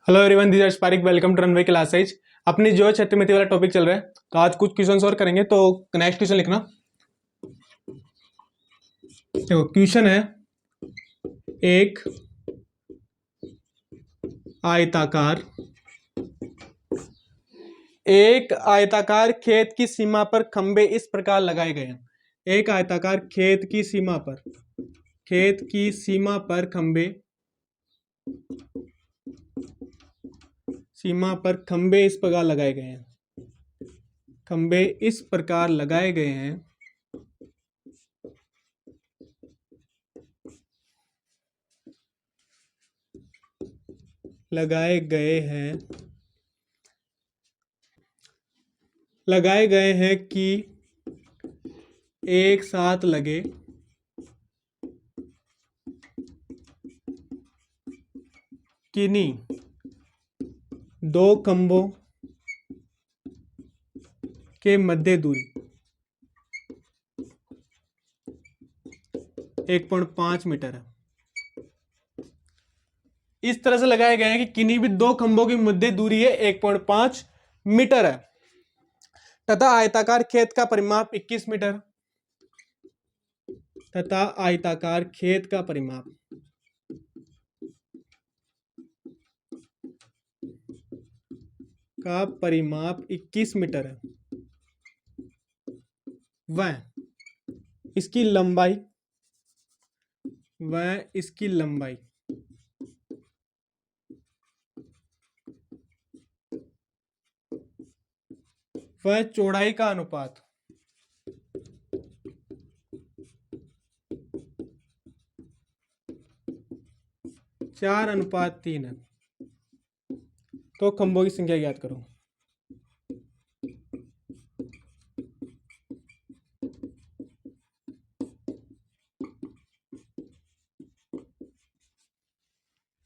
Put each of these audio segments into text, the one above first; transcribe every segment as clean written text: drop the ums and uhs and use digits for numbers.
Hello everyone, this is Parik. Welcome to runway classes. अपनी जो छठवीं वाला टॉपिक चल रहा है, तो आज कुछ क्वेश्चन और करेंगे। तो नेक्स्ट क्वेश्चन लिखना। देखो क्वेश्चन है, एक आयताकार खेत की सीमा पर खंबे इस प्रकार लगाए गए हैं। एक आयताकार खेत की सीमा पर खंबे इस प्रकार लगाए गए हैं। खंबे इस प्रकार लगाए गए हैं कि एक साथ लगे किन्हीं दो खंभों के मध्य दूरी 1.5 मीटर है। इस तरह से लगाए गए हैं कि किन्हीं भी दो खंभों की मध्य दूरी है 1.5 मीटर है तथा आयताकार खेत का परिमाप 21 मीटर तथा आयताकार खेत का परिमाप 21 मीटर है। वह इसकी लंबाई वह चौड़ाई का अनुपात 4:3 है। तो खंभों की संख्या ज्ञात करो।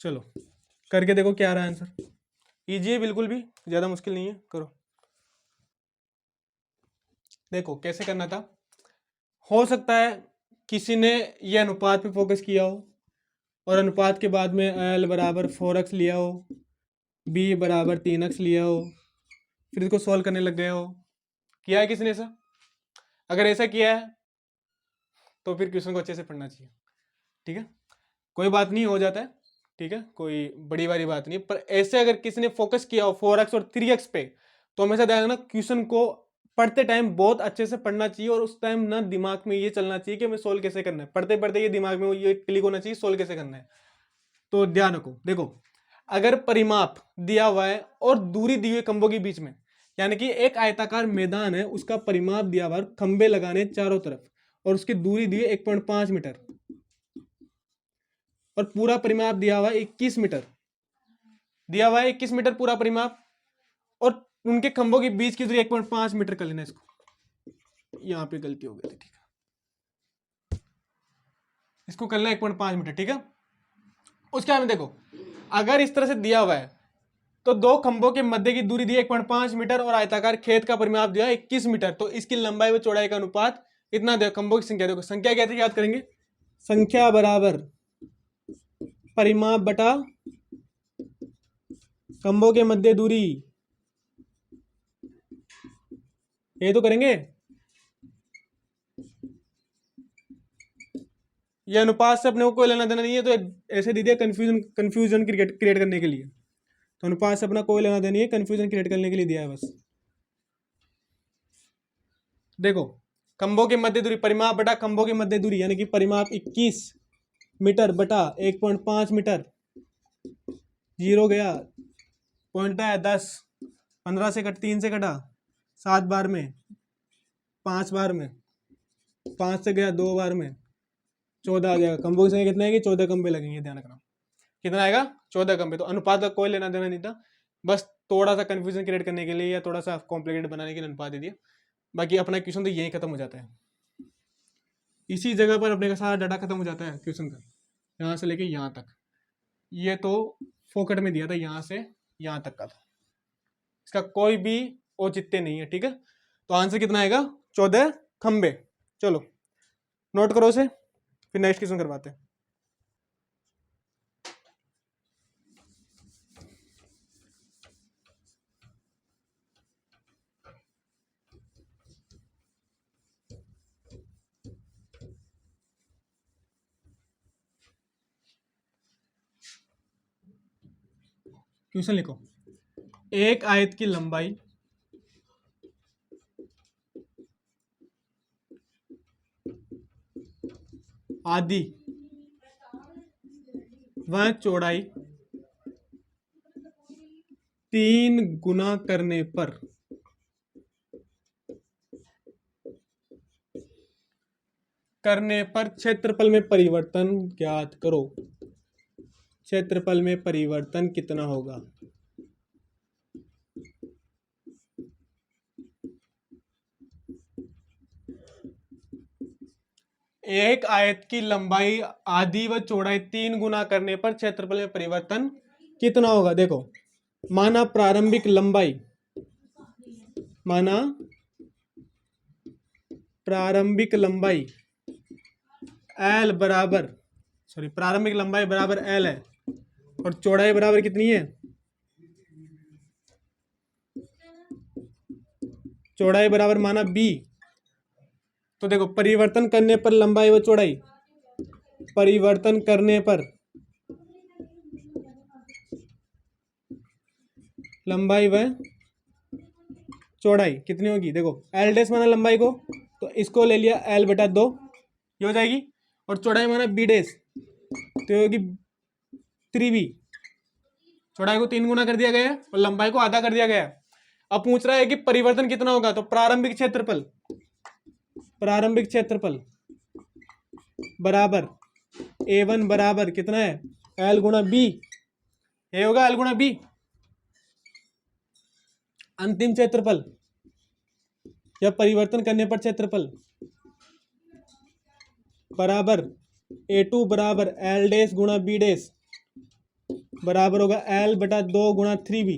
चलो करके देखो क्या आ रहा है आंसर। इजी है, बिल्कुल भी ज्यादा मुश्किल नहीं है, करो। देखो कैसे करना था। हो सकता है किसी ने यह अनुपात पे फोकस किया हो और अनुपात के बाद में L बराबर 4x लिया हो, B बराबर 3x लिया हो, फिर इसको सॉल्व करने लग गया हो। किया है किसने ऐसा? अगर ऐसा किया है तो फिर क्वेश्चन को अच्छे से पढ़ना चाहिए। ठीक है, कोई बात नहीं, हो जाता है। ठीक है, कोई बड़ी वाली बात नहीं है। पर ऐसे अगर किसी ने फोकस किया हो 4x और 3x पे, तो हमेशा ध्यान रखना क्वेश्चन को पढ़ते टाइम बहुत अच्छे से पढ़ना चाहिए और उस टाइम ना दिमाग में ये चलना चाहिए कि हमें सोल्व कैसे करना है। पढ़ते पढ़ते ये दिमाग में ये क्लिक होना चाहिए सोल्व कैसे करना है। तो ध्यान रखो। देखो अगर परिमाप दिया हुआ है और दूरी दी हुई खंभों के बीच में, यानी कि एक आयताकार मैदान है, उसका परिमाप दिया हुआ है, खंभे लगाने चारों तरफ, और उसकी दूरी दी है 1.5 मीटर और पूरा परिमाप दिया हुआ है 21 मीटर। दिया हुआ है 21 मीटर पूरा परिमाप और उनके खंभों के बीच की दूरी 1.5 मीटर कर लेना। इसको यहां पे गलती हो गई थी। ठीक है, इसको कर लेना 1.5 मीटर। ठीक है, उसके बाद में देखो अगर इस तरह से दिया हुआ है तो दो खंभों के मध्य की दूरी दी 1.5 मीटर और आयताकार खेत का परिमाप दिया 21 मीटर। तो इसकी लंबाई व चौड़ाई का अनुपात इतना दे। खंभों की संख्या देखो, संख्या कैसे याद करेंगे? संख्या बराबर परिमाप बटा खंभों के मध्य दूरी। ये तो करेंगे। ये अनुपात से अपने को कोई लेना देना नहीं है, तो ऐसे दे दिया कंफ्यूजन क्रिएट करने के लिए। तो अनुपात से अपना कोई लेना देना नहीं है, कंफ्यूजन क्रिएट करने के लिए दिया है बस। देखो खंभों की मध्य दूरी, परिमाप बटा खंभों की मध्य दूरी, यानी कि परिमाप 21 मीटर बटा 1.5 मीटर। जीरो गया, पॉइंट आया 10, 15 से 3 से कटा, 7 बार में, 5 बार में, 5 से गया 2 बार में, 14 आ जाएगा। खंभों की संख्या कितना आएगी? 14 खंभे लगेंगे। ध्यान रखना कितना आएगा? 14 खंभे। तो अनुपात का कोई लेना देना नहीं था, बस थोड़ा सा कंफ्यूजन क्रिएट करने के लिए या थोड़ा सा कॉम्प्लिकेटेड बनाने के लिए अनुपात दे दिया। बाकी अपना क्वेश्चन तो यही खत्म हो जाता है। इसी जगह पर अपने का सारा डाटा खत्म हो जाता है क्वेश्चन का, यहाँ से लेके यहाँ तक। ये तो फोकट में दिया था, यहाँ से यहाँ तक का था, इसका कोई भी औचित्य नहीं है। ठीक है, तो आंसर कितना आएगा? 14 खंबे। चलो नोट करो उसे, फिर नेक्स्ट क्वेश्चन करवाते हैं। क्वेश्चन लिखो। एक आयत की लंबाई आधी व चौड़ाई 3 गुना करने पर क्षेत्रफल में परिवर्तन ज्ञात करो। क्षेत्रफल में परिवर्तन कितना होगा? एक आयत की लंबाई आधी व चौड़ाई 3 गुना करने पर क्षेत्रफल में परिवर्तन कितना होगा? देखो, माना प्रारंभिक लंबाई L बराबर प्रारंभिक लंबाई बराबर L है और चौड़ाई बराबर कितनी है? चौड़ाई बराबर माना B। तो देखो, परिवर्तन करने पर लंबाई व चौड़ाई, परिवर्तन करने पर लंबाई व चौड़ाई कितनी होगी? देखो, L डैश माना लंबाई को, तो इसको ले लिया L बटा 2, ये हो जाएगी। और चौड़ाई माना B डैश, तो ये होगी 3B। चौड़ाई को 3 गुना कर दिया गया है और लंबाई को आधा कर दिया गया है। अब पूछ रहा है कि परिवर्तन कितना होगा, तो प्रारंभिक क्षेत्रफल बराबर A1 बराबर कितना है? L गुणा B। ये होगा L गुणा B। अंतिम क्षेत्रफल या परिवर्तन करने पर क्षेत्रफल बराबर A2 बराबर L डैश गुणा B डैश बराबर होगा L बटा 2 गुणा 3B।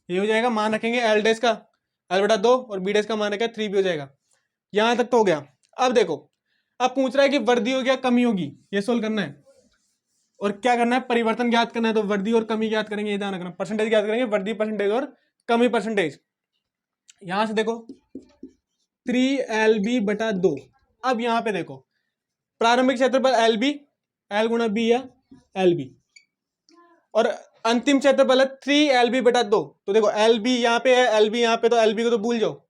ये हो जाएगा, मान रखेंगे L डैश का L बटा 2 और B डैश का मान रखा 3B हो जाएगा। यहां तक तो हो गया। अब देखो, अब पूछ रहा है कि वृद्धि होगी या कमी होगी, ये सोल्व करना है। और क्या करना है? परिवर्तन ज्ञात करना है। तो वृद्धि और कमी ज्ञात करेंगे, ये ध्यान रखना। परसेंटेज ज्ञात करेंगे, वृद्धि परसेंटेज और कमी परसेंटेज। यहां से देखो 3LB बटा 2। अब यहां पे देखो, प्रारंभिक क्षेत्रफल LB, L गुणा B या LB, और अंतिम क्षेत्रफल है 3LB बटा 2। तो देखो, LB यहाँ पे है, LB यहाँ पे, तो LB को तो भूल जाओ।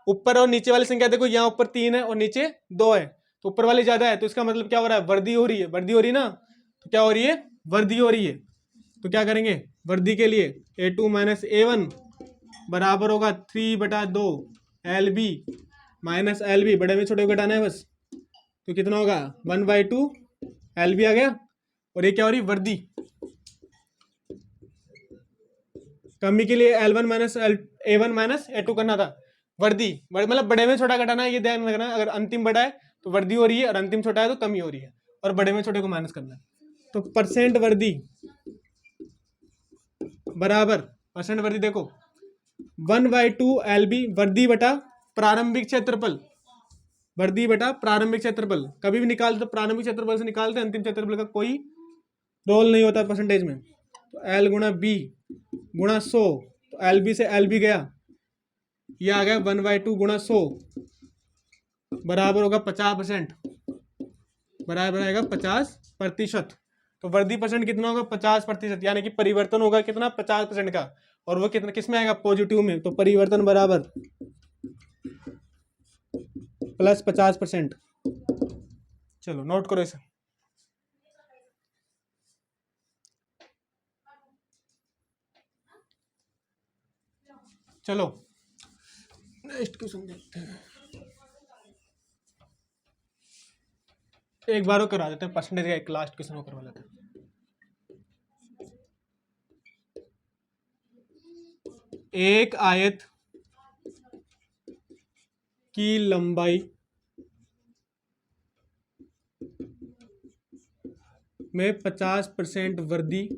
ऊपर और नीचे वाली संख्या देखो, यहाँ ऊपर 3 है और नीचे 2 है, तो ऊपर वाली ज्यादा है, तो इसका मतलब क्या हो रहा है? वृद्धि हो रही है। वृद्धि हो रही है ना, तो क्या हो रही है? वृद्धि हो रही है। तो क्या करेंगे? वृद्धि के लिए A2 माइनस A1 बराबर होगा 3 बटा 2 LB माइनस LB, बड़े में छोटे को घटाना है बस। तो कितना होगा? 1/2 LB आ गया। और ये क्या हो रही? वृद्धि। कमी के लिए A1 माइनस A2 करना था। वृद्धि मतलब बड़े में छोटा घटाना है, ये ध्यान रखना। अगर अंतिम बड़ा है तो वृद्धि हो रही है और अंतिम छोटा है तो कमी हो रही है, और बड़े में छोटे को माइनस करना है। तो परसेंट वृद्धि बराबर, परसेंट वृद्धि देखो 1/2 LB वृद्धि बटा प्रारंभिक क्षेत्रफल, वृद्धि बटा प्रारंभिक क्षेत्रफल। कभी भी निकालते तो प्रारंभिक क्षेत्रफल से निकालते, अंतिम क्षेत्रफल का कोई रोल नहीं होता परसेंटेज में। तो L गुणा B गुणा 100, तो LB से LB गया, ये आ गया 1/2 गुणा 100 बराबर होगा 50%, बराबर आएगा 50%। तो वृद्धि परसेंट कितना होगा? 50%, यानी कि परिवर्तन होगा कितना? 50% का। और वो कितना किस में आएगा? पॉजिटिव में। तो परिवर्तन बराबर प्लस 50%। चलो नोट करो इसे। चलो नेक्स्ट क्वेश्चन देखते हैं। एक बार करा देते हैं परसेंटेज का, एक लास्ट क्वेश्चन करवा लेते हैं। एक आयत की लंबाई में 50% वृद्धि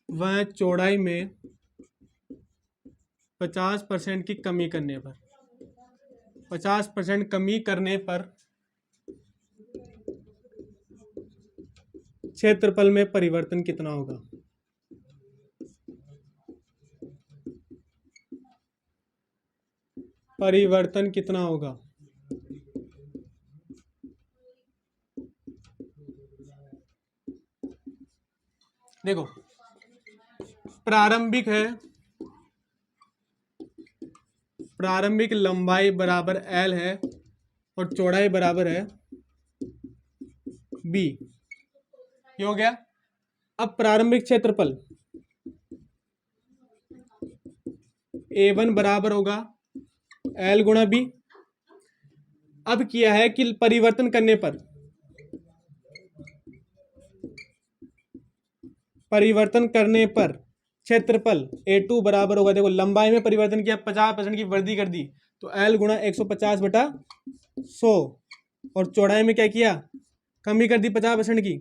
व चौड़ाई में 50% की कमी करने पर, 50% कमी करने पर क्षेत्रफल में परिवर्तन कितना होगा? परिवर्तन कितना होगा? देखो प्रारंभिक है, प्रारंभिक लंबाई बराबर एल है और चौड़ाई बराबर है बी, ये हो गया। अब प्रारंभिक क्षेत्रफल A1 बराबर होगा एल गुणा बी। अब किया है कि परिवर्तन करने पर, परिवर्तन करने पर क्षेत्रफल A2 बराबर होगा, देखो लंबाई में परिवर्तन किया, 50% की वृद्धि कर दी, तो L गुणा 150/100, और चौड़ाई में क्या किया, कमी कर दी 50% की,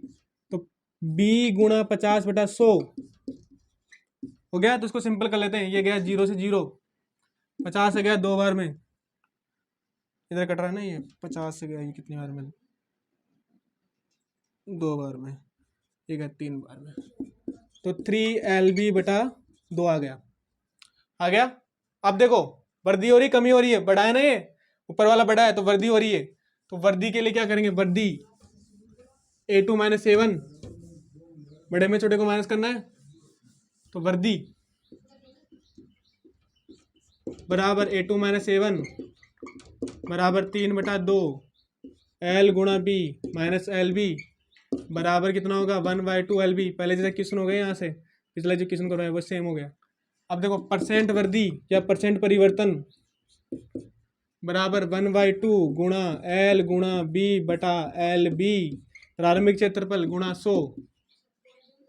तो B गुणा 50/100 हो गया। तो उसको सिंपल कर लेते हैं, ये गया 0 से 0, 50 से गया 2 बार में, इधर कट रहा है ना, ये 50 से गया, ये कितनी बार में, 2 बार में, ये गया 3 बार में, तो 3LB/2 आ गया, आ गया। अब देखो वृद्धि हो रही कमी हो रही है, बढ़ा है ना, ये ऊपर वाला बढ़ा है तो वृद्धि हो रही है, तो वृद्धि के लिए क्या करेंगे, वृद्धि A2 - A1, बड़े में छोटे को माइनस करना है, तो वृद्धि बराबर A2 - A1 बराबर 3/2 L गुणा B माइनस LB बराबर कितना होगा 1/2 LB। पहले जैसे क्वेश्चन हो गया, यहाँ से पिछला जो क्वेश्चन कर रहा है वो सेम हो गया। अब देखो परसेंट वृद्धि या परसेंट परिवर्तन बराबर 1/2 गुणा L गुणा B बटा LB, प्रारंभिक क्षेत्रफल गुणा 100।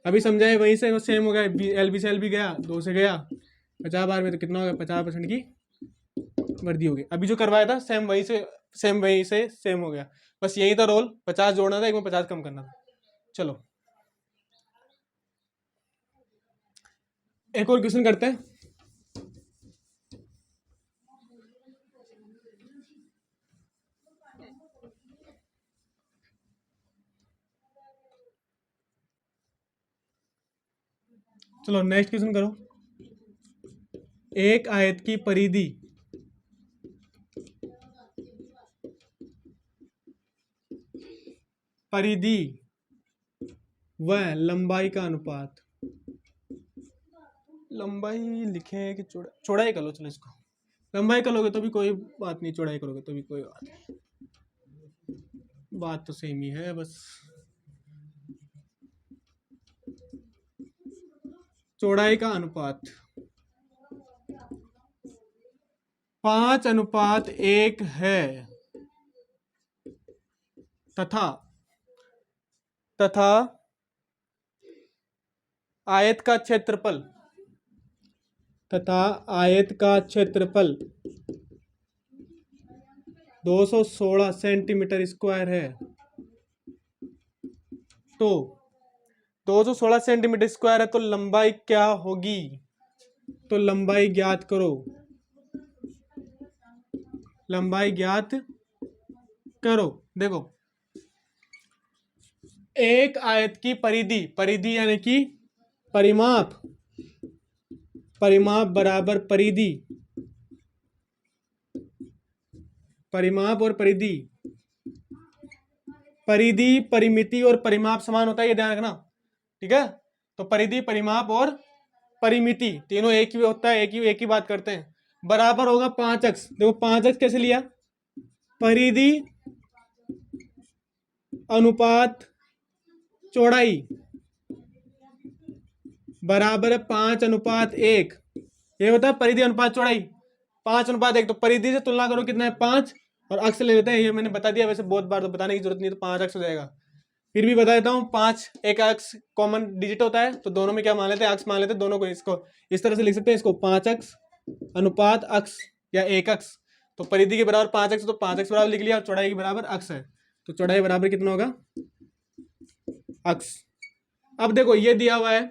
अभी समझाए वहीं से वो सेम हो गया, LB से LB गया, 2 से गया, 50 बार में तो कितना हो गया, 50% की वृद्धि हो गई। अभी जो करवाया था सेम वहीं से सेम हो गया, बस यही था रोल, 50 जोड़ना था, एक में 50 कम करना था। चलो एक और क्वेश्चन करते हैं। चलो नेक्स्ट क्वेश्चन करो। एक आयत की परिधि व लंबाई का अनुपात, लंबाई लिखे कि चौड़ाई कर लो, चलो इसको लंबाई कर लोगे तो भी कोई बात नहीं, चौड़ाई करोगे तो भी कोई बात नहीं, बात तो सेम ही है बस। चौड़ाई का अनुपात 5:1 है, तथा आयत का क्षेत्रफल 216 सेंटीमीटर स्क्वायर है, तो 216 सेंटीमीटर स्क्वायर है, तो लंबाई क्या होगी, तो लंबाई ज्ञात करो, लंबाई ज्ञात करो। देखो एक आयत की परिधि यानी कि परिमाप, परिमाप बराबर परिधि, परिमाप और परिधि, परिधि परिमिति और परिमाप समान होता है, ये ध्यान रखना, ठीक है। तो परिधि परिमाप और परिमिति तीनों एक ही होता है, एक ही बात करते हैं। बराबर होगा 5x, देखो 5x कैसे लिया, परिधि अनुपात चौड़ाई बराबर 5:1, ये होता है परिधि अनुपात चौड़ाई, 5:1। तो परिधि से तुलना करो कितना है 5, और अक्स ले लेते हैं, ये मैंने बता दिया, वैसे बहुत बार तो बताने की जरूरत नहीं है, तो 5x हो जाएगा। फिर भी बता देता हूँ, 5 एक अक्स कॉमन डिजिट होता है, तो दोनों में क्या मान लेते हैं, अक्स मान लेते हैं, दोनों को इसको इस तरह से लिख सकते हैं, इसको 5x अनुपात अक्स या 1x, तो परिधि के बराबर 5x, तो 5x बराबर लिख लिया, और चौड़ाई के बराबर अक्स है, तो चौड़ाई बराबर कितना होगा अक्स। अब देखो ये दिया हुआ है,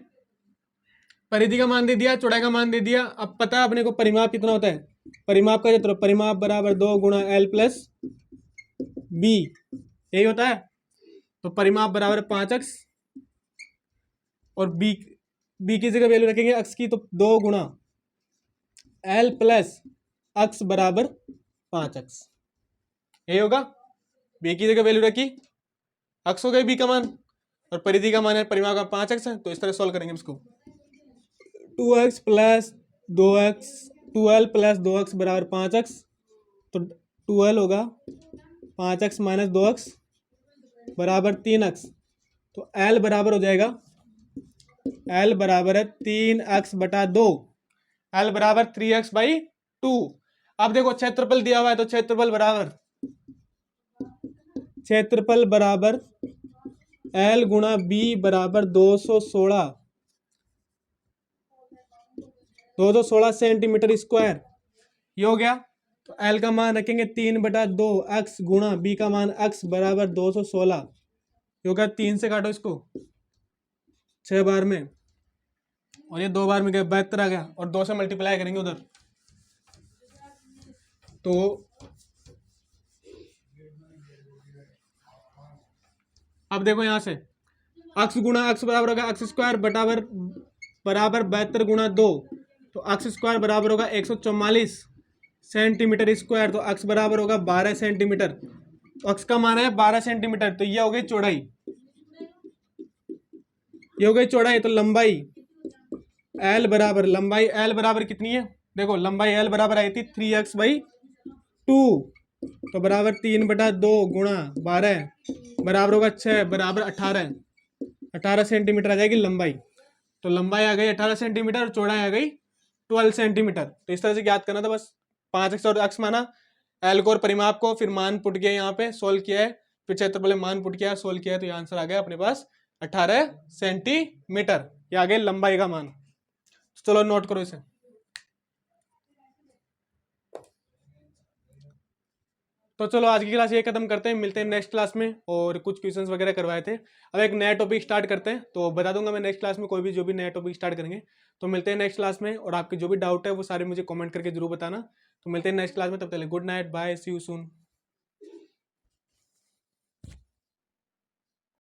परिधि का मान दे दिया, चौड़ाई का मान दे दिया, अब पता है अपने को परिमाप कितना होता है, परिमाप का क्षेत्र परिमाप बराबर 2 गुणा L प्लस B, यही होता है। तो परिमाप बराबर 5x, और B की जगह वैल्यू रखेंगे x की, तो 2 गुणा L प्लस x बराबर 5x, यही होगा। B की जगह वैल्यू रखी, x हो गई B का मान, और परिधि का मान है, परिमाप का 5x है, तो इस तरह सॉल्व करेंगे इसको। 2x plus 2x 12 plus 2x बराबर 5x, तो 12 होगा 5x माइनस 2x बराबर 3x, तो L बराबर हो जाएगा, L बराबर है 3x बटा 2, L बराबर 3x/2। अब देखो क्षेत्रफल दिया हुआ है, तो क्षेत्रफल बराबर L गुणा B बराबर 216 सेंटीमीटर स्क्वायर, ये हो गया। तो L का मान रखेंगे 3/2 x गुणा B का मान x बराबर 216, ये होगा 3 से काटो इसको 6 बार में, और ये 2 बार में गया 72 आ गया, और 2 से मल्टीप्लाई करेंगे उधर, तो अब देखो यहां से x गुणा x बराबर होगा x स्क्वायर बराबर 72 गुणा 2, तो x स्क्वायर बराबर होगा 144 सेंटीमीटर स्क्वायर, तो x बराबर होगा 12 सेंटीमीटर, तो x का मान है 12 सेंटीमीटर, तो ये हो गई चौड़ाई, ये हो गई चौड़ाई। तो लंबाई L बराबर कितनी है, देखो लंबाई L बराबर आई थी 3x/2, तो बराबर 3/2 गुणा 12 बराबर होगा 6 बराबर 18 सेंटीमीटर आ जाएगी लंबाई। तो लंबाई आ गई 18 सेंटीमीटर और चौड़ाई आ गई 12 सेंटीमीटर। तो इस तरह से याद करना था बस, 5x और x माना, L को और परिमाप को, फिर मान पुट किया यहाँ पे, सोल्व किया है, फिर क्षेत्रफल में मान पुट किया, सोल्व किया है, तो ये आंसर आ गया अपने पास 18 सेंटीमीटर, ये आ गया लंबाई का मान। चलो नोट करो इसे। तो चलो आज की क्लास ये खत्म करते हैं, मिलते हैं नेक्स्ट क्लास में, और कुछ क्वेश्चंस वगैरह करवाए थे, अब एक नया टॉपिक स्टार्ट करते हैं, तो बता दूंगा मैं नेक्स्ट क्लास में, कोई भी जो भी नया टॉपिक स्टार्ट करेंगे। तो मिलते हैं नेक्स्ट क्लास में, और आपके जो भी डाउट है वो सारे मुझे कमेंट करके जरूर बताना। तो मिलते हैं नेक्स्ट क्लास में, तब तक good night, bye, see you soon.